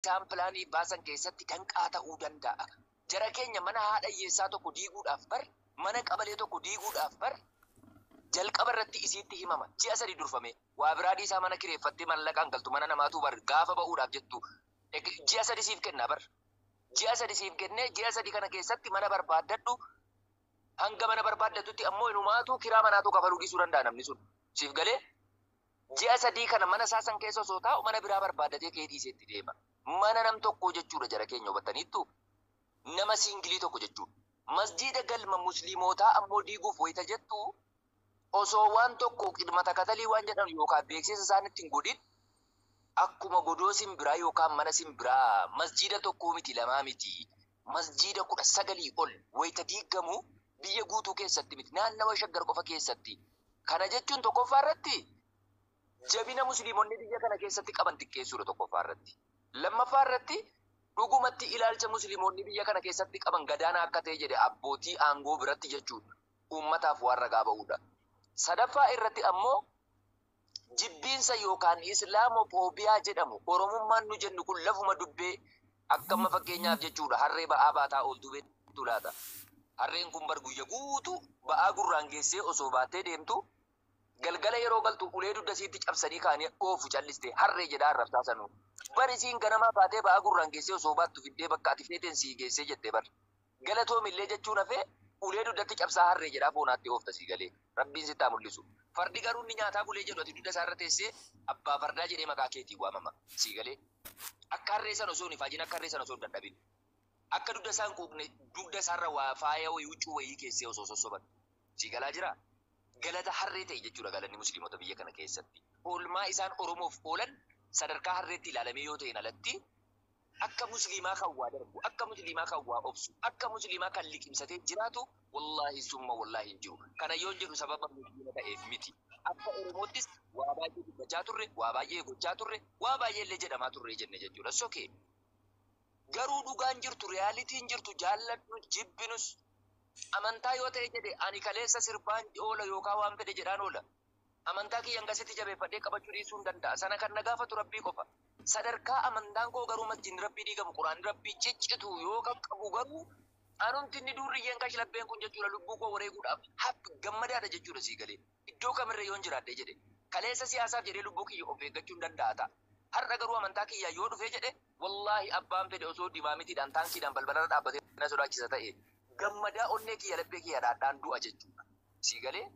isaan pilaanii baasan keessatti danqaa ta'uu danda'a. Jara keenya mana haadha hiyyeessaa tokko diiguudhaaf bar, mana qabalee tokko diiguudhaaf bar, jalqaba irratti isiitti himama. Ji'a 3 durfame. Waa biraa dhiisaa mana kireeffattee mallaqaan galtu mana namaatu bar gaafa ba'uudhaaf jettu. Ji'a 3 siif kenna bar. Ji'a 3 siif kennee ji'a 3 kana keessatti mana barbaaddadhu. Hanga mana barbaaddatutti ammoo inumaatu kiraa manaatu kafaluu dhiisuu danda'a namni sun. Siif galee ji'a 3 kana mana saasan keessa osoo taa'u mana biraa barbaaddatee kee dhiiseetti deema. Mana nam tokko jechuudha jara keenya hubattaniittu. Nama siingilii tokko jechuudha. Masjiida galma musliimotaa ammoo diiguuf wayita jettu osoo waan tokko qidmata katalii waan jedhamu yookaan beeksisa isaanitti hin godhin akkuma godoo simbiraa yookaan mana simbiraa masjiida tokkoo miti lamaa miti masjiida 19 ol wayita diigamu biyya guutuu keessatti miti naannawa shaggar qofa keessatti. Kana jechuun tokkoffaa irratti jabina musliimonni biyya kana keessatti qaban xiqqeessuudha tokkoffaa irratti. Lammaffaa irratti dhugumatti ilaalcha musliimonni biyya kana keessatti qaban gadaana akka ta'e jedhe abbootii aangoo biratti jechuudha. Uummataaf waan ragaa ba'uudha. Sadaffaa irratti ammoo jibbiinsa yookaan islaamofoobiyaa jedhamu oromummaan nu jennu kun lafuma dubbee akkama fakkeenyaaf jechuudha harree ba'aa baataa ooltuu beektu laata. Harreen kun bar guyya guutuu ba'aa gurraan geessee osoo baattee deemtu galgala yeroo galtu ulee dugda isiitti cabsanii kaanii oofu calliste harree jedhaa arrabsaa sanuu. Bar isiin ganamaa baatee ba'aa gurraan geessee osoo baattu fiddee bakka ati feeteen sii geessee jettee bar. Galatoomillee jechuun hafee ulee dugdatti cabsaa harree jedhaa foonaatti oofta sii galee. Rabbiin sitti haa mul'isu. Fardi garuu inni nyaataa bulee jedhu ati dugda isaarra teessee abbaa fardaa jedhee maqaa keetii waamama sii galee. Akka harree sana osoo hin ifaajin akka harree sana osoo hin dadhabin. Akka dugda isaan quuqne dugda isaarra waa faaya wayii huccuu wayii keessee osoo sossoban. Sii galaa jiraa? Galata harree ta'e jechuudha galanni musliimota biyya kana keessatti. Oolmaa isaan Oromoof oolan sadarkaa harreetti ilaalamee yoo ta'e alatti akka musliimaa kan waa darbu, akka musliimaa kan waa obsu, akka musliimaa kan liqimsatee jiraatu wallaahi summa wallaahi hin jiru. Kana yoo jedhu sababa musliima ta'eef miti. Akka Oromoottis waa baay'ee dubbachaa turre, waa baay'ee gochaa turre, waa baay'ee illee jedhamaa turre jenne jechuudha. Sokee. Garuu dhugaan jirtu, reyaalitiin jirtu, jaalladhu, jibbinus amantaa yoo ta'e jedhe ani kaleessa sirbaan oola yookaan waan fedhe jedhaan oola. Amantaa kiyyan gasitti jabeeffadhee qabachuu dhiisuu hin danda'a. Sana kan na gaafatu Rabbii qofa. Sadarkaa amantaan koo garuu masjiidni Rabbii diigamu quraanni Rabbii ciccitu yoo kan qabu garuu anumti inni duurriyyeen kash labbeen kun jechuudha lubbuu koo wareeguudhaaf gammadaadha jechuudha sii galee. Iddoo kamirra yoon jiraadhee jedhe kaleessa siyaasaaf jedhee lubbuu kiyya of eeggachuu hin danda'a ta'a. Har'a garuu amantaa kiyyaa yoo dhufee jedhe wallaahi abbaan fedhe osoo dimaamitiidhaan taankiidhaan balbalarra dhaabbatee na sodaachisa ta'e gammadaa onnee kiyya labbee kiyya dhaadhaan du'a jechuudha. Sii galee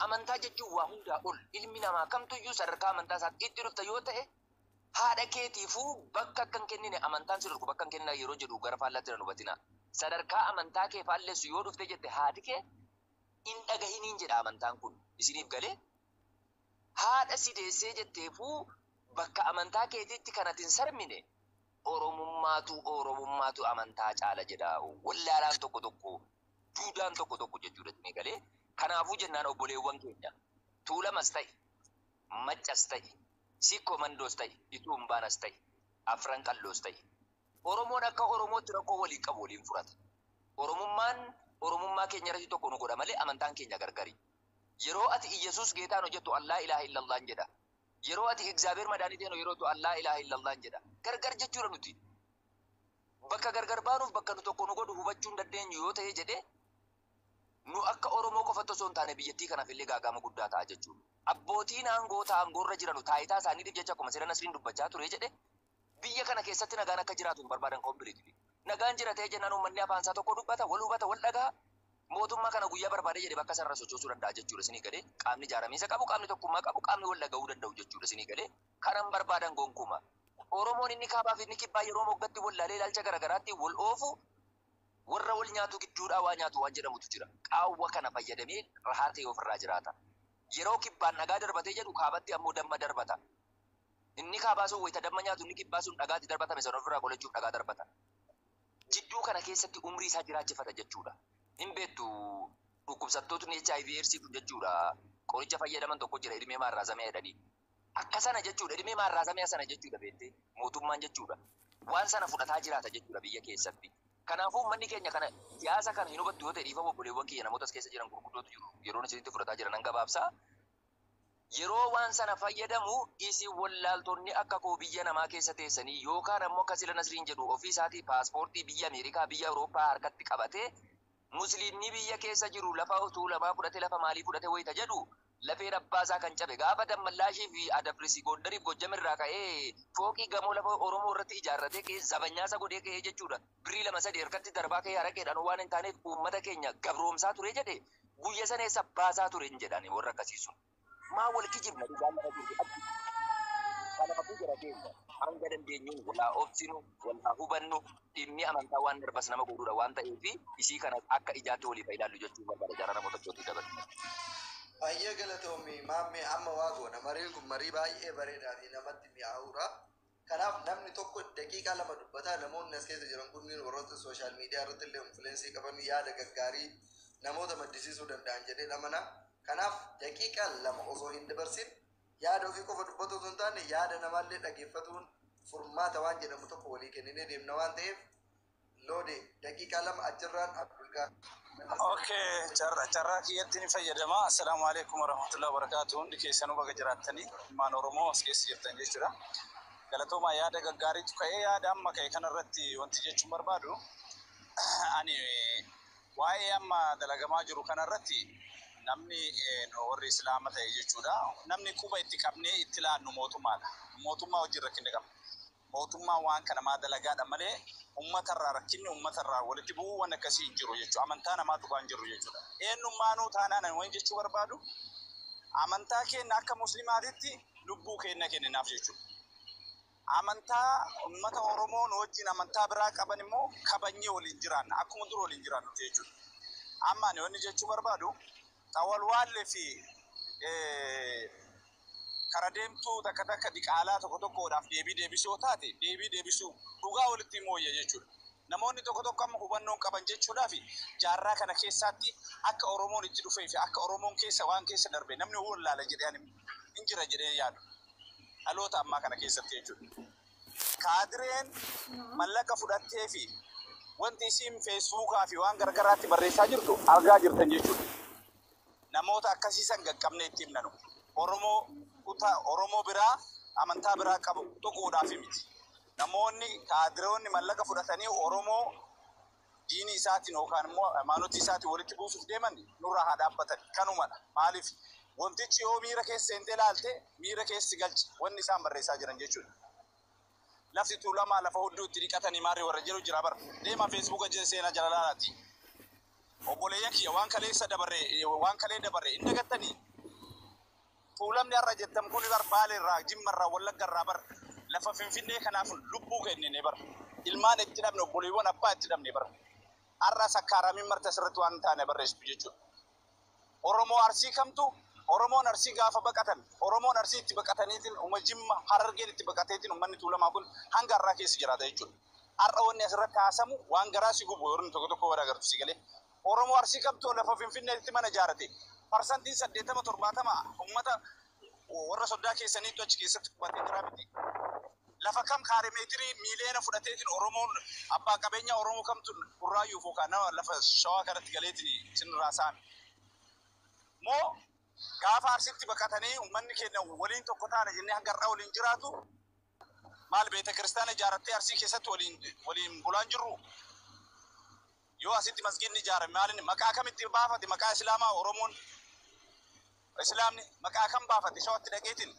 amantaa jechuun waa hundaa ol ilmi namaa kamtuyyuu sadarkaa amantaa isaatti itti dhufta yoo ta'e haadha keetiifuu bakka akka hin kennine amantaan si dhorku bakka hin kennina yeroo jedhu gara faallaatti na hubatina. Sadarkaa amantaa kee faalleessu yoo dhufte jette haati kee hin dhagahiniin jedha amantaan kun isiniif galee haadha si deessee jetteefuu bakka amantaa keetiitti kanatti hin sarmine oromummaatu amantaa caala jedha. Wallaalaan tokko tokko duudaan tokko tokko jechuudha isinii galee. Kanaafuu jennaan obboleewwan keenya tuulamas ta'e maccas ta'e sikkoo mandoos ta'e ituu hambaanas ta'e afran qalloos ta'e Oromoon akka Oromootti rakkoo waliin qabu waliin furata. Oromummaa keenya irratti tokko nu godha malee amantaan keenya gargari. Yeroo ati Iyesuus geetaan hojjettu Allah ilaaha illallah jedha. Yeroo ati Egzaabeer madaaniitiin yeroo tu Allah ilaaha illallah jedha. Gargar jechuudha nuti. Bakka gargar baanuuf bakka nu tokko nu godhu hubachuu hin dandeenyu yoo ta'e jedhee nu akka Oromoo qofatti osoo hin taane biyyattii kanaaf illee gaagama guddaa ta'a jechuudha. Abbootiin aangoorra jiranu taayitaa isaaniitiif jecha akkuma sirna Nasriin dubbachaa ture jedhe biyya kana keessatti nagaan akka jiraatu hin barbaadan kompiliitii. Nagaan jiratee jennaan uummanni afaan isaa tokko dubbata, wal hubata, wal dhagaa. Mootummaa kana guyyaa barbaade jedhe bakka sarara sochoosuu danda'a jechuudha isinii galee. Qaamni ijaaramiinsa qabu, qaamni tokkummaa qabu, qaamni wal dhaga'uu danda'u jechuudha isinii galee. Kanan barbaadan gonkumaa. Oromoon inni kaabaa fi inni kibbaa yeroo moggatti wallaalee ilaalcha garagaraatti wal oofu warra wal nyaatu gidduudhaa waa nyaatu waan jedhamutu jira. Qaawwa kana fayyadamee rahaa ta'e ofirraa jiraata. Yeroo kibbaan dhagaa darbatee jedhu kaabatti ammoo damma darbata. Inni kaabaa sun wayita damma nyaatu inni kibbaa sun dhagaatti darbatame sana ofirraa qolachuuf dhagaa darbata. Jidduu kana keessatti umrii isaa jiraachifata jechuudha. Hin beektu dhukkubsattootni HIV/AIDS kun jechuudha. Qoricha fayyadaman tokko jira ilmee maarraasamee jedhanii. Akka sana jechuudha ilmee maarraasamee sana jechuudha beektee mootummaan jechuudha. Waan sana fudhataa jiraata jechuudha biyya keessatti. Kanaafuu uummanni keenya kana siyaasa kana hin hubattu yoo ta'e dhiifama obboleewwan kiyya namoota as keessa jiran gurguddootu jiru. Yeroon isinitti fudhataa jiran nan gabaabsaa. yeroo waan sana fayyadamu isin wallaaltonni akka koo biyya namaa keessa teessanii yookaan ammoo akka sila Nasriin jedhu ofii isaatii paaspoortii biyya Ameerikaa biyya Awurooppaa harkatti qabatee musliimni biyya keessa jiru lafa utuu lamaa fudhate lafa maalii fudhate wayita jedhu lafeen abbaasaa kan cabe gaafa dammallaashii fi adabrisii Gondariif Gojjamirraa ka'ee fooqii gamoo lafa Oromoo irratti ijaarratee ka'ee zabanyaasa godhee ka'ee jechuudha. Birii 2-3 harkatti darbaa ka'ee haraqeedhaan waan hin taaneef uummata keenya gabroomsaa ture jedhe guyya sana eessa baasaa ture hin jedhani warra akkasiisun. Maa wal kijibna dhugaan lafa jiru kanaafuu jira keenya hanga dandeenyuun walaa obsinu walaa hubannu dhimmi amantaa waan darbas nama godhuudha waan ta'eef isii kana akka ijaatti waliif ilaallu jechuun barbaada jara namoota tokkotti dabalatu. Baay'ee galatoomi maammee amma waa goona mariin kun marii baay'ee bareedaa fi namatti mi'aawudha. Kanaaf namni tokko daqiiqaa 2 dubbataa namoonni as keessa jiran kunniin warroota sooshaal miidiyaa irratti illee infileensii qaban yaada gaggaarii namoota maddisiisuu danda'an jedhee amana. Kanaaf daqiiqaa 2 osoo hin dabarsin yaada ofii qofa dubbatu osoo hin taane yaada namaallee dhageeffatuun furmaata waan jedhamu tokko walii kenninee deemna waan ta'eef loode daqiiqaa 2 achirraan Abdulgaa. Okay, carraa kiyyatti ni fayyadama. Assalaamu alaikum warahmatullahi wabarakatuh. Hundi keessanuu baga jiraattanii ilmaan Oromoo as keessa jirtan jechuudha. Galatooma yaada gaggaariitu ka'ee yaada amma ka'e kanarratti wanti jechuun barbaadu ani waa'ee amma dalagamaa jiru kanarratti namni warri Islaama ta'e jechuudha. Namni quba itti qabnee itti laannu mootummaadha. Mootummaa wajjin rakkinne qabna. Mootummaa waan kana maa dalagaadha malee ummatarraa rakkinni ummatarraa walitti bu'uu waan akkasii hin jiru jechuudha. Amantaa namaa tuqaan jiru jechuudha. Eenyummaanuu taanaan waan jechuu barbaadu amantaa keenya akka musliimaatitti lubbuu keenya kenninaaf jechuudha. Amantaa ummata Oromoo wajjin amantaa biraa qaban immoo kabanyee waliin jiraanna akkuma dur waliin jiraannu jechuudha. Amma ani wanni jechuu barbaadu xawalwaallee fi kara deemtuu takka diqaalaa tokkodhaaf deebisuu taate deebisuu dhugaa walitti mooyya jechuudha. Namoonni tokko amma hubannoon qaban jechuudhaa fi jaarraa kana keessatti akka Oromoon itti dhufee fi akka Oromoon keessa waan keessa darbe namni wallaala jedhee hin jira jedhee yaadu. Dhaloota ammaa kana keessatti jechuudha. Kaadireen mallaqa fudhattee fi wanti isiin feesbuukaa fi waan gargaraatti barreessaa jirtu argaa jirtan jechuudha. Namoota akkasiisan gaqqabnee itti himnanu. Oromoo biraa amantaa biraa qabu tuquudhaaf miti. Namoonni kaadiroonni mallaqa fudhatanii Oromoo diinii isaatiin yookaan immoo amanotii isaatiin walitti buusuuf deeman nurraa haa dhaabbatan kanumadha. Maaliif wantichi yoo miira keessa seentee ilaalte miira keessi galchi wanni isaan barreessaa jiran jechuudha. Lafti tuulamaa lafa hudduu itti dhiqatanii maarree warra jiru jira bara. Deema feesbuuka seenaa jalalaati. Obboleeyyan kiyya waan kalee dabarre hin dagattanii. Tuulamni har'a jettam kun Baaleerraa Jimmarraa Wallaggarraa bara. Lafa Finfinnee kanaaf lubbuu kennine bara. Ilmaan itti dhabne obboleewwan abbaa itti dhabne bara. Har'a sakkaaraamiin marti asirratti waan taane barreessitu jechuudha. Oromoo Arsii kamtu Oromoon Arsii gaafa baqatan Oromoon Arsii itti baqataniitiin Jimma Harargeen itti baqateetiin uummanni tuulamaa kun hanga har'aa keessa jiraata jechuudha. Har'a wanni asirratti haasamu waan garaa si gubu yeroo tokko wada agartu si galee. Oromoo Arsii kamtu lafa Finfinneetti mana ijaarate. Parsantiin 80-70 uummata warra soddaa keessaniitu achi keessatti qubatee jira miti. Lafa kam kaarimeetirii miiliyoona fudhateetiin Oromoon abbaa qabeenya Oromoo kamtu Burraayyuuf yookaan lafa Shawaa kanatti galeetiin isinirraa saami. Moo gaafa Arsiitti baqatanii uummanni keenya waliin tokko taane jennee hanga har'aa waliin jiraatu maal beeta kiristaana ijaarrattee Arsii keessatti waliin bulaan jirru. Yoo asitti masgiidni ijaarame maalini maqaa kamitti baafate maqaa Islaamaa Oromoon Islaamni maqaa kam baafate Shawatti dhaqeetiin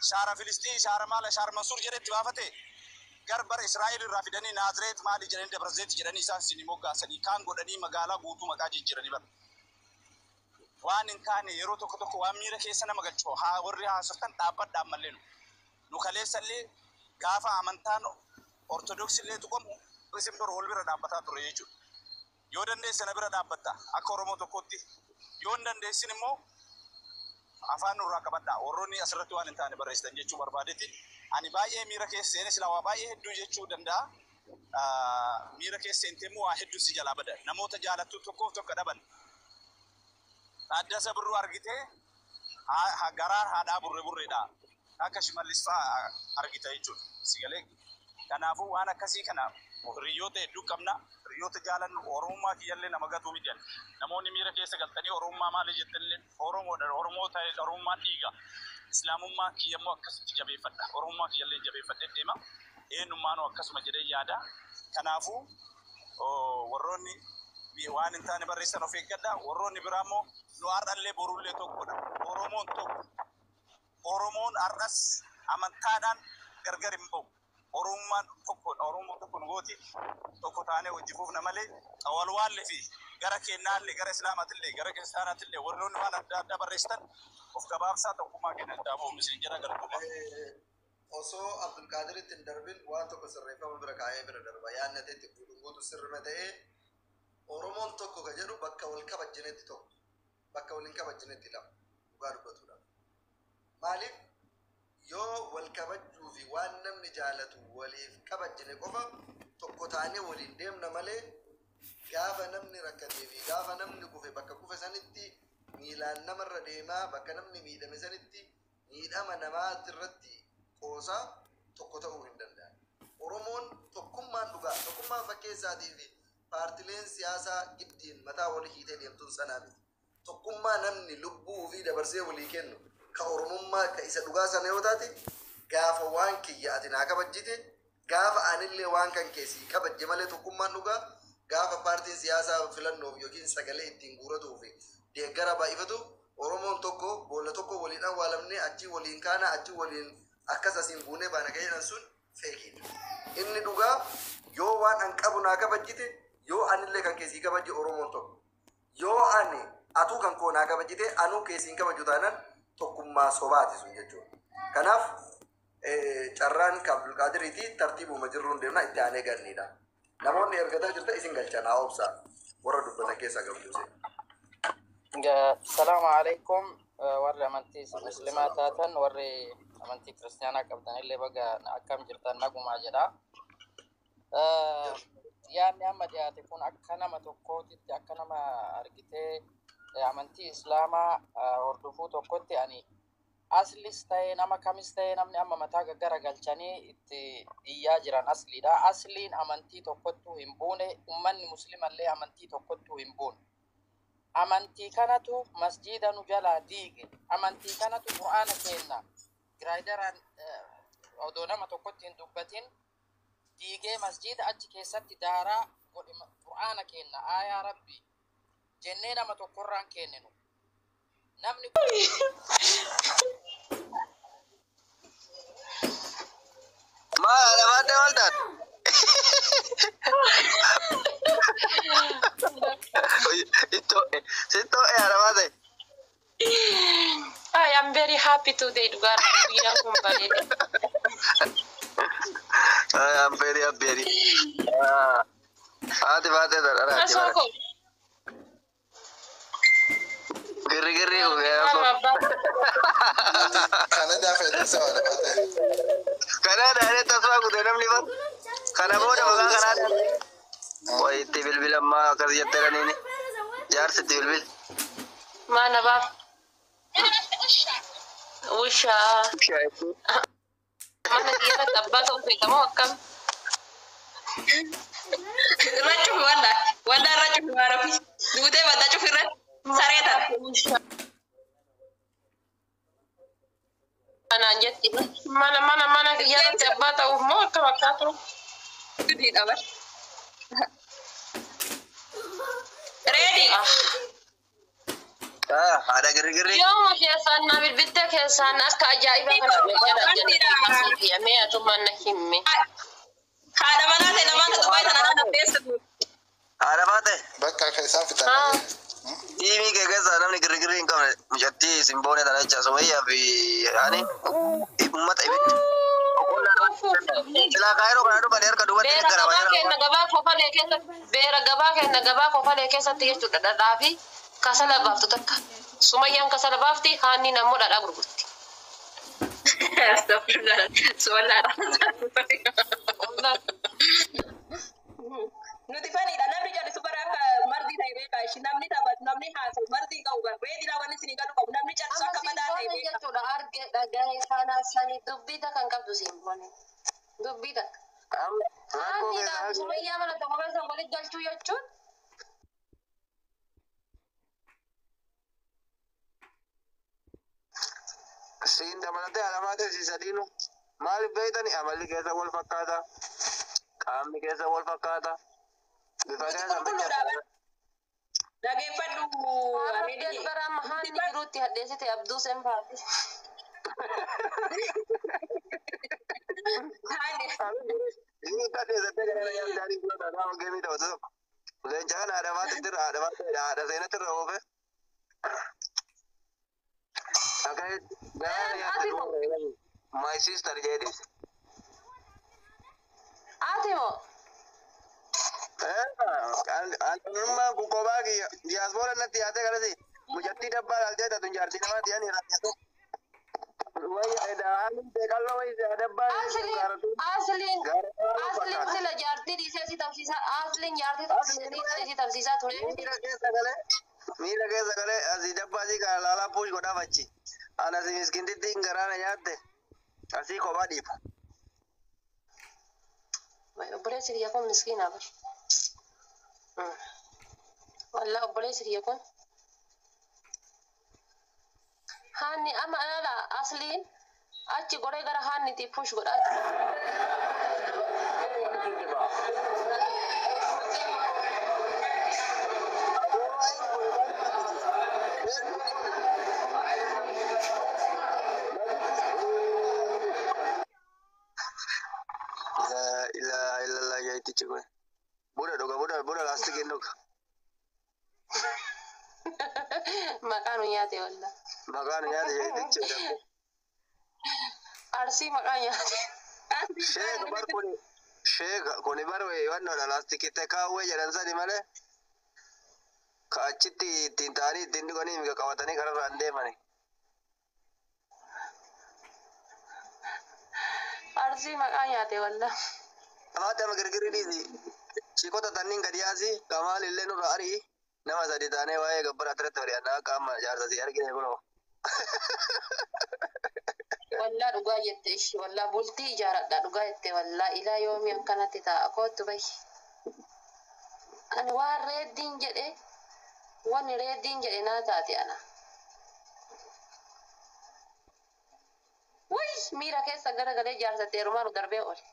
shaara Filistii shaara maala shaara Mansuur jedhetti baafate garbar Israa'el irraa fidanii Naazireet maali jedhanii Dabrazeet jedhanii isaan sinii moggaasanii kaan godhanii magaalaa guutuu maqaa jijjiiranii bara. Waan hin taane yeroo tokko waan miira keessa nama galchu haa warri haasoftan dhaabbadhaan mallee nu kaleessallee gaafa amantaan Ortodoksiillee tuqamu isin bira wal bira dhaabbataa ture jechuudha. Yoo dandeessan bira dhaabbatta akka Oromoo tokkotti yoo hin dandeessin immoo afaan nurraa qabadhaa warroonni asirratti waan hin taane barreessitan jechuu barbaadetti ani baay'ee miira keessa seenee silaa waa baay'ee hedduu jechuu danda'a. Miira keessa seentee immoo waa hedduu si jalaa bada namoota jaalattu tokkoof tokko dhaban. Addasa birruu argitee garaa haadhaa burreedha akka Shimallis fa'aa argita jechuudha si galee. Kanaafuu waan akkasii kana hiriyoota hedduu qabna. Hiriyoota jaalannu Oromummaa kiyyallee nama gatuu miti. Namoonni miira keessa galtanii Oromummaa maali jettanillee Oromoodha. Oromoo ta'e Oromummaan dhiiga. Islaamummaa kiyyammoo akkasitti jabeeffadha. Oromummaa kiyyallee jabeeffadhee deema. Eenyummaanuu akkasuma jedhee yaada. Kanaafuu warroonni waan hin taane barreessan of eeggadha. Warroonni biraa immoo nu har'allee borullee tokkodha. Oromoon tokko. Oromoon har'as amantaadhaan gargar hin ba'u. Oromummaan tokkodha. Oromoon tokko nu gooti. Tokko taanee hojii fuufna malee walwaallee fi gara kennaallee gara islaamaatillee gara kiristaanaatillee warroonni waan adda addaa barreessitan of gabaabsaa tokkummaa kennan dhaabuu misiin jira gartuuma. Osoo Abdulqaadir ittiin darbin waan tokko sirreeffama bira kaa'ee bira darba yaadnatee itti guutuun sirrima ta'ee Oromoon tokko ka jedhu bakka wal kabajjinetti tokko bakka wal hin kabajjinetti lama dhugaa dubbatudha. Maaliif yoo wal kabajjuu fi waan namni jaalatu waliif kabajjine qofa tokko taanee waliin deemna malee gaafa namni rakkatee fi gaafa namni kufe bakka kufe sanitti miilaan namarra deemaa bakka namni miidhame sanitti miidhama namaati irratti qoosaa tokko ta'uu hin danda'an. Oromoon tokkummaan dhugaa tokkummaan fakkeessaatii fi paartileen siyaasaa giddiin mataa walii hiitee deemtuun sanaa miti. Tokkummaa namni lubbuu fi dabarsee walii kennu ka Oromummaa ka isa dhugaa sana yoo taate gaafa waan kiyya ati naa kabajjite gaafa anillee waan kan keessii kabajje malee tokkummaan dhugaa gaafa paartiin siyaasaa filannoof yookiin sagalee ittiin guuratuu fi deeggara baay'ifatu Oromoon tokko boolla tokko waliin awwaalamnee achi waliin kaana achi waliin akkas asiin buunee baana jedhan sun feekiidha. Inni dhugaa yoo waan an qabu naa kabajjite yoo anillee kan keessii kabajje Oromoon tokko yoo ani atuu kan koo naa kabajjite anuu keessiin kabaju taanan tokkummaa sobaati sun jechuudha. Kanaaf carraan ka Abdulqaadiriiti tartiibuma jirruun deemna itti aanee ganniidha. Namoonni ergataa jirta isin galchanaa obsaa warra dubbatan keessaa gamtuuse. Salaamu alaikum warri amantii muslimaa taatan warri amantii kiristaanaa qabdan illee baga akkam jirtan nagumaa jedha. Yaadni amma dhiyaate kun akka nama tokkootitti akka nama argitee amantii islaamaa hordofuu tokkotti ani aslis ta'ee nama kamis ta'ee namni amma mataa gaggara galchanii itti iyyaa jiran asliidha. Asliin amantii tokkottuu hin buune ummanni muslimallee amantii tokkottuu hin buune. Amantii kanatu masjiida nu jalaa diige. Amantii kanatu qur'aana kenna. Giraayidaraan odoo nama tokkotti hin dubbatin diigee masjiida achi keessatti daaraa godhe qur'aana kenna aayaa rabbii jennee nama tokkorraan kenninu. Namni maal abaadde waltaan Sito arabate. I am very happy today to God. I am very happy. Ati baate dara. Giri Canada fedha sana baate. Canada ini taswa ku denam libat. Kana boda maga Canada. Woi tibil bil amma kerja teran ini. Jar se tibil bil. Mana bab? Usha. Mana dia tabba tu kamu akam. Racu wanda racu marafi. Dute wanda cufiran. Sareta. Mana anjati. Mana dia tabba tahu mau akam akam. Gede apa? Ready? Ada giri-giri. Yo, kesan nabil bitta kesan akka ajaiba kana jadi ya me atuma na himme. Kada mana te nama ka dubai tanana na pesa tu. Ada bate. Bakka keessa fitan. Ini kayak sana nih giri-giri ingkau menjadi simbolnya tanah Jawa ya bi ani umat ini. Sila kairo kana do baler kadua te garawaya. Bera gabaa kofa leke sa tiye tu dadafi. Kasala baftu takka sumayyan kasala bafti hani namu dada gurgutti astagfirullah suwalla nuti fani da namni jadi subara mardi dai be ka shi namni tabat namni hasu mardi ka ugar be dina wani sini galu ko namni jadi saka bada dai be to da arge da gai sana sani dubbita kan kabdu simbone dubbita Ani dah Sumayya mana tak makan sama boleh gal cuy acun. Siin dabalatee alamaatee siisadhiinu maaliif beeytani amalli keessa wal fakkaata qaamni keessa wal fakkaata bifa keessa Dhaggeeffadhu. Dia barang mahal ni kiruti hadis itu Abdul Sempati. ini tadi saya yang dari gua ada game itu tuh jangan ada mati ada saya terus okay my sister jadi Atimo. anuma buko bagi diaspora nanti ada kalau sih mujati dapat aja tuh jarti nama dia nih rakyat wah ada alim kalau ada Aslin sila jarti di sesi tafsir aslin jarti di sesi tafsir थोड़े mira que sagale así dapat sih kalau lala push kau dapat sih anak si miskin di tinggaran aja deh así kau badi boleh sih ya kon miskin apa والله boleh sih ya kon hani ama ala aslin achi gore gara hani ti push goda ilah ya itu cuy buda lastik induk makanya teh wallah makanya ya itu cuy arsi makanya Sheikh kuni baru wannan da lastik ta kawo yaran sani mane ka aciti tintani tindigo ni miga kawatani karar ande mane arsi makanya teh wallah amata magirgiri di Chiko tatanning kadiasi kamal ille nu rari nama sadi tane wae gabbar atre tori ana kama jar sadi argine bro wallah dhugaa jette ishi wallah bultii ijaaradha dhugaa jette wallah ilaa yoomii akkanatti ta'a kootu bahi ani waan reeddiin jedhe wani reeddiin jedhe naa taate ana wuy miira keessa garagalee jaarsateerumaanu darbee oole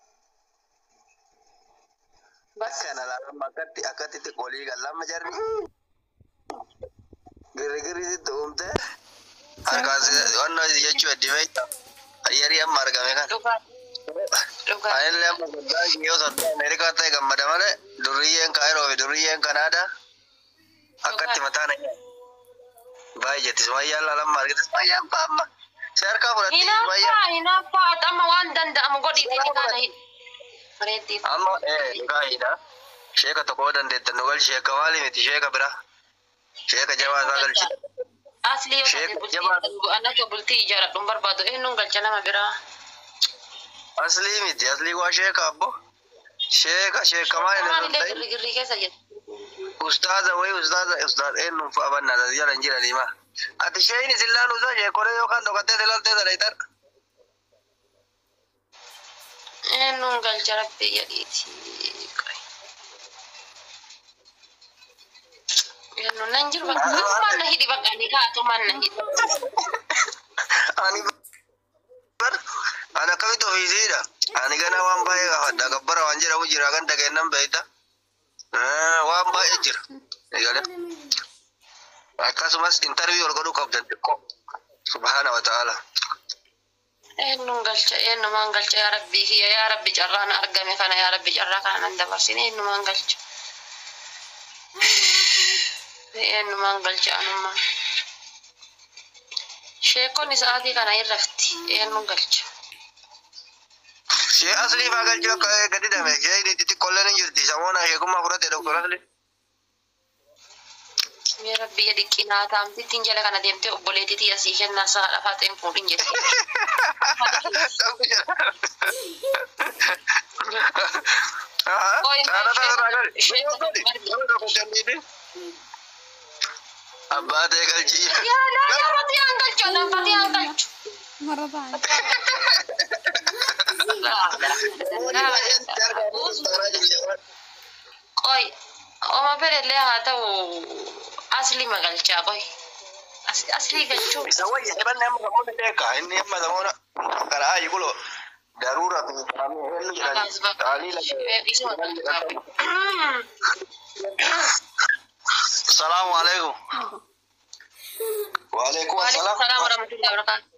bas kana lama akkatti qolii galama jarri girgiri umte harkaas wanna jechuu dhibee ayyarii amma argame kan ayyarii amma guddaa yoo sadda Ameerikaa ta'e gammada malee duriyyeen Kaayiroo fi duriyyeen Kanaadaa akkatti mataan baay'ee jettis wayyaan laalamma argitis wayyaan baamma si harkaa fudhattee wayyaan hinaaffaa amma waan danda'amu godhiitii kana reeddiif amma gaa'idha sheeka tokko dandeettan nu galchi sheeka maali miti sheeka bira sheeka jabaa isaa galchi asli yoo ta'e bultii anaka bultii ijaaradhuun barbaadu eenyuun galcha nama biraa asli miti asli waa sheeka abbo sheeka maali maalillee girgirrii keessa jedhu ustaaza ustaaz eenyuun fa'a bannaata jala hin jiranii maa ati sheeyni sillaan usaa sheekoree yookaan dhokattee silaltee sadaytar eenyuun galcha rabbii jedhiiti eenyuun nan jiru bakka na hidhi bakka ni kaatu man na hidhi ani bar ana kamitu ofiisiidha ani gana waan baay'ee gaafadha gabbara waan jedhamu jira kan dhageennan beeyta waan baay'ee jira eegale akkasumas intarviyuu ol godhuu qabdan xiqqoo subhaana wa ta'ala eenyumaan galcha yaa rabbii kiyya yaa rabbi carraan argame kana yaa rabbi carraa kana nan dabarsine eenyumaan galcha eenyumaan galcha anummaan sheekonni sa'aatii kana hin rafti eenyuun galcha shee aslii faa galchuu akka gadi dame shee xixiqqoolleen hin jirti samoona sheekummaa fudhate doktor asli yaa rabbi ya dhiqqinaa taamtittiin jala kana deemtee obboleetitii asii kennaa sa'a lafaa ta'een fuudhin jette abbaa ta'e galchii yaa fatiyaan galchu. Oi, oma perelle haa ta'u asli magalchaa qoy. Asli galchuu. Isa wayya ebanne amma samoota beeka inni amma samoota karaa yikulo darura Assalamu alaikum. Wa alaikum assalam warahmatullahi wabarakatuh.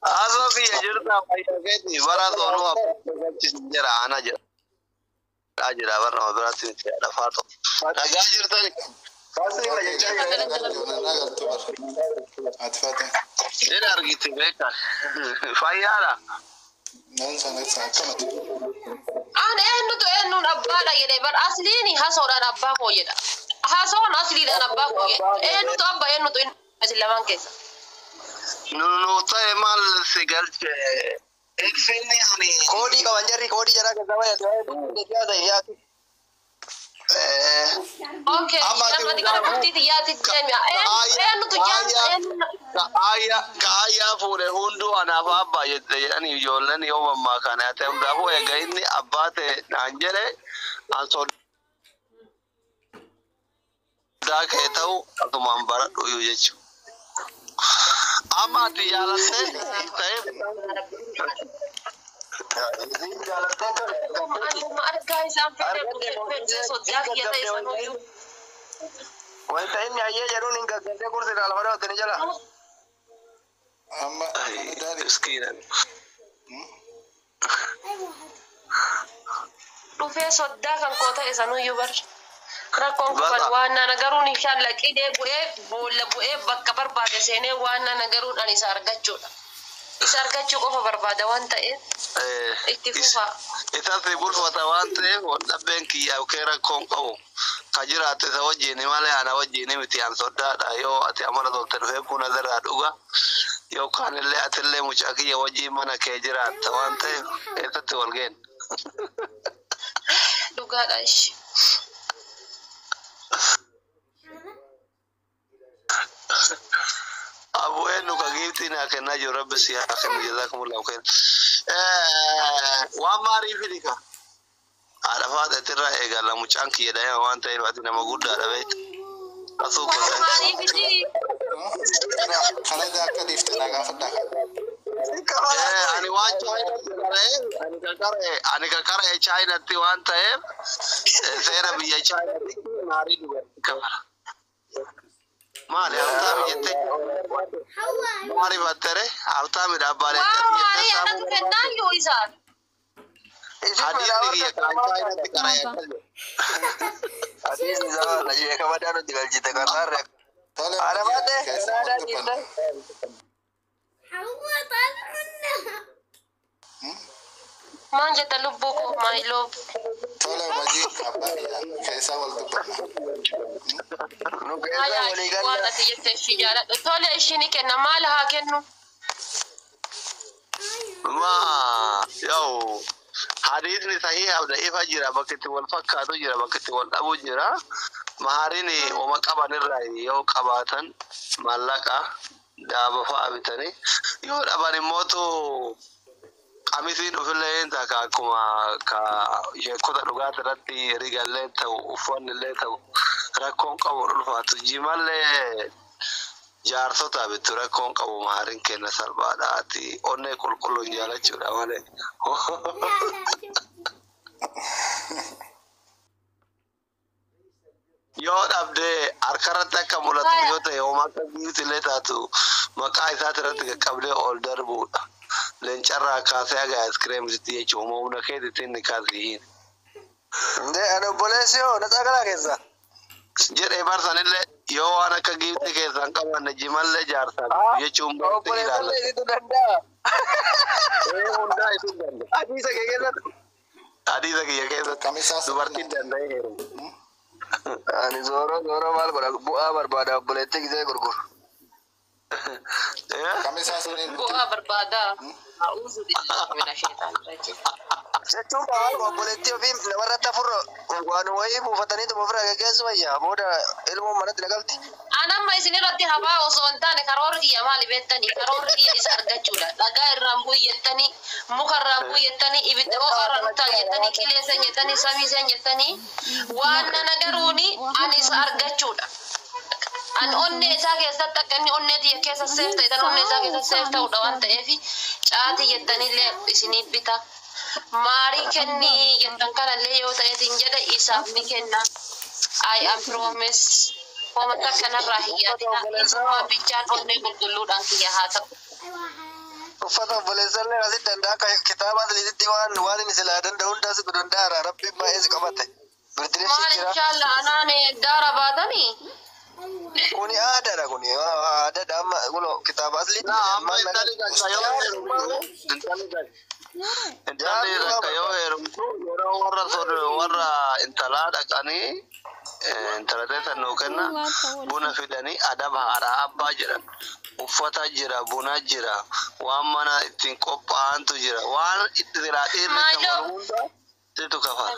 Aso biya jirta fayyaketi bara zonu abbaci jira ana jira. Ajira barna madrasi da fato. Daga jirta ne. Fasli la yaja Atfadal. ina argiti beka. Fayyara. Nan sana kamata. Ana eenyu abbaadha jedhee bar asliini hasoodhaan abbaa koo jedha. Hasoon asliidhaan abbaa koo jedha. Eenyutu abba eenyutu isin lamaan keessa. Nu ta'e maal si galche. Ekfinni ani. Koodii qaban jarri koodii jara keessaa fayyadu. Okay, nama dikana buktiiti yaati deemia. Eenyutu Kaaya fuudhe hunduu anaaf abbaa jedhanii ijoolleen yoo mammaa kana ta'e hundaafuu egaa inni abbaa ta'e naan jedhe an sodaa kee ta'u asumaan baradhu jechuudha. Amma ati jaalattee ta'e argaa isaan fedhe sodaa kiyya ta'e sanuyyuu. wanta inni ayyee jedhuun hin gaggeessee kursiidhaan lafa dhawattanii jala. Amma Miskiinan. Dhufee sodaa kan koo ta'e sanuyyuu bar. Rakkoon kun waan na nagaruun ishaan laqidee bu'ee boolla bu'ee bakka barbaade seenee waan na nagaruun ani isa argachuudha. Isa argachuu qofa barbaada waan ta'eef itti fufaa. Isatti bulfata waan ta'eef waldhabbeen kiyyaa kee rakkoon qabu. Ka jiraatu isa wajjin malee ana wajjin miti an sodaadha yoo ati amala tolte dhufee kun asirraa dhuga yookaan illee atillee mucaa kiyya wajjin mana kee jiraatta waan ta'eef eessatti wal geenna. Dhugaadha ishee. Abu'een nuka giiftii naa kennaa jiru rabbi si haa kennu jazaakumullaahu khayr. Waan maariif hidhika. Haadha faadhatirraa eegala mucaan kiyya daa'ima waan ta'eef ati nama guddaadha beektu. Asuu kotan. kana da akka difta na gaafadha. Ani waan ani kakara chaayinatti waan ta'eef seera biyya chaayinatti maarii dubartii kabara. Maali hawtaami jettee maari battere hawtaami dhaabbaale Maali anatu kennaa yoo isaan. hadiisni kiyya kan chaayinatti kara yakkale. Hadiisni isaa najee kabadaan nuti galchite karraarre. Haadha baatee naadhaa jirte. Maan jetta lubbuu koo maayiloo. Tole wajjin abbaadha keessaa wal dubbanna. Nu keessa walii Waan galla. ati jettee ishii jaaladha. Tole ishii ni kenna maal haa kennu? Ma yoo hadiisni sahiha da'ifa jira bakka itti wal fakkaatu jira bakka itti wal dhabu jira. Maharin oma qabanirraa yoo qabaatan maallaqa daaba fa'a bitanii yoo dhaban immootu qamisiin dhufillee taka akkuma ka sheekota dhugaatii irratti rigallee ta'u uffanni illee ta'u rakkoon qabu ulfaatu jimallee jaarsota bitu rakkoon qabu maharin kenna salphaadhaati onnee qulqulluun jaalachuudha malee. Yoo dhabdee harkarratti akka mul'atu yoo ta'e homaa akka biiftillee taatu maqaa isaati irratti qaqqabdee ol darbuudha. Leencarraa kaasee haga ayiskiriimisitti jechuun humna keetitti inni kaasiin. Ndee ani obboleessi yoo na caqalaa keessa. Jedhee barsanillee yoo waan akka giiftii keessaan qabanne jimallee jaarsan jechuun baratti ilaalla. Hundaa isin danda'a. Hadiisa kee keessatti. Hadiisa kiyya keessatti dubartiin danda'ee heerumu. Ani zooro maal godha bu'aa barbaada obboleetti gisee gurguru. Kamisaa suniin Bu'aa barbaadaa. A'uuzu billahi mina shaytaan rajim. jechuun obboleettii ofii namarratti afurra waan wayii buufatanii tuma ofirraa gaggeessu wayyaa booda ilmoon manatti nagalti. Anamma isinirratti habaa osoo hin taane karoora kiyya maali beektanii karoora kiyya isa argachuudha. Dhagaa irraan buyyettanii muka irraan buyyettanii ibidda irraan nutaa jettanii qileessa jettanii samiisa jettanii waan nagaruuni ani isa argachuudha. An onne isaa keessatti akka inni onnee tiyya keessa seef ta'e onnee isaa keessa seef ta'uudha waan ta'eef caatii jettanillee isinii bita. Maarii kennii jettan kanallee yoo ta'eetiin jedhe isaaf ni kenna. I am promise. Komata kanarraa hiyyatina isuma bichaan onnee qulqulluudhaan kiyya haa ta'u. Uffata obboleessallee asii danda'a kitaaba asliititti waan inni silaa danda'u hundaas danda'a rabbiin baay'ee si qabate. Maal inshallah anaan daara baatanii. Kuni aadaadha kuni aadaadha amma kuno kitaaba asliitti. Amma intalli rakka yoo heerumtu yeroo warra intalaa dhaqanii intalatee sannoo kenna buna fidanii adaba haaraa abbaa jedhan uffata jira buna jira waan mana ittiin qophaa'antu jira waan dhiirri kamalu hunda situ kafala.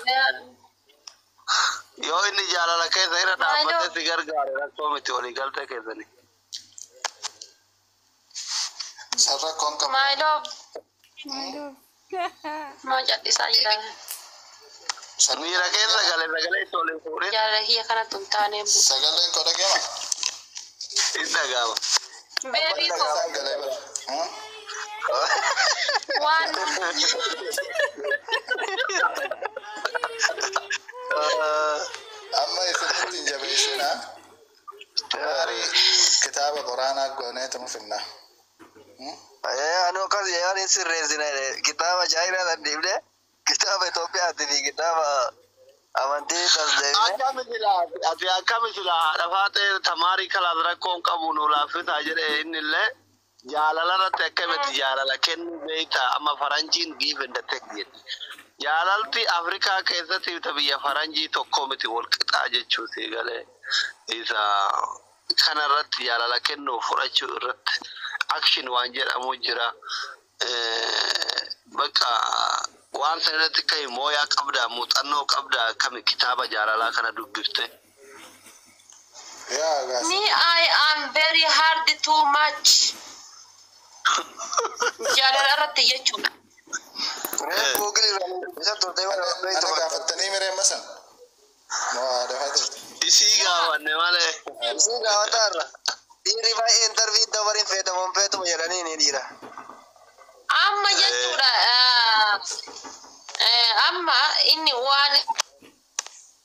Yoo inni jaalala keessa irra dhaabbatee si gargaare rakkoo miti walii galtee keessanii. Sarara koon qabu. My love. Mau jadi saya. Miira keessa sagalee itti waliin fuudhin. Jaalala kiyya kana tumtaanee bu. Sagaleen koo dhageema. Hin dhagaama. Beebii ko. Sagalee bira. Waan. Amma isinitti hin jabeessina. Kitaaba quraanaa gooneetu finna. Anu akkas yaani sirreessina kitaaba jaayinaa dandeenye kitaaba Itoophiyaatti fi kitaaba amantii tasdeemne. Ati akkami sila haadha ta'e tamaarii kalaas rakkoon qabu nu laaffisaa jedhe innillee jaalala irratti akkamitti jaalala kennu beekta amma faranjiin give and take jedhe. Jaalalti Afrikaa keessatti biyya faranjii tokko miti wal qixaa jechuuti galee isa kanarratti jaalala kennu fudhachuu irratti action waan jedhamu jira. Bakka waan sanatti kai mooyaa qabda muuxannoo qabda kami kitaaba jaalalaa kana dubbifte. Me, I am very hard too much. Jaalala irratti jechuudha. Ana gaafattanii miree masan. Isii gaafanne malee. Isii gaafatarra. Dhiirri baay'ee interviin dabariin feetamuun feetamu jedhanii ni dhiira. Amma jechuudha. Amma inni waan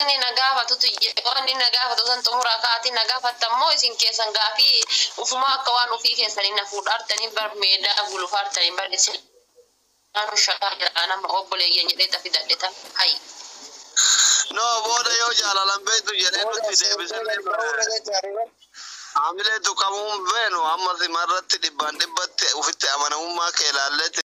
inni na gaafatutu waan inni na gaafatu san xumuraa kaati na gaafatammoo isin keessan gaafii ufuma akka waan ufii keessanii na fuudhartanii barmeedaa gulufaartanii barreessin. Naannoo shakaa jedhaa nama obboleeyyan jedhee tafi dadhetan hayi. No, booda yoo jaalalan beektu jedhee nuti deebisanii Amilee tuqamuun beenu amma simarratti dhibbaan dhibbatti ufitti amanamummaa kee ilaalleetti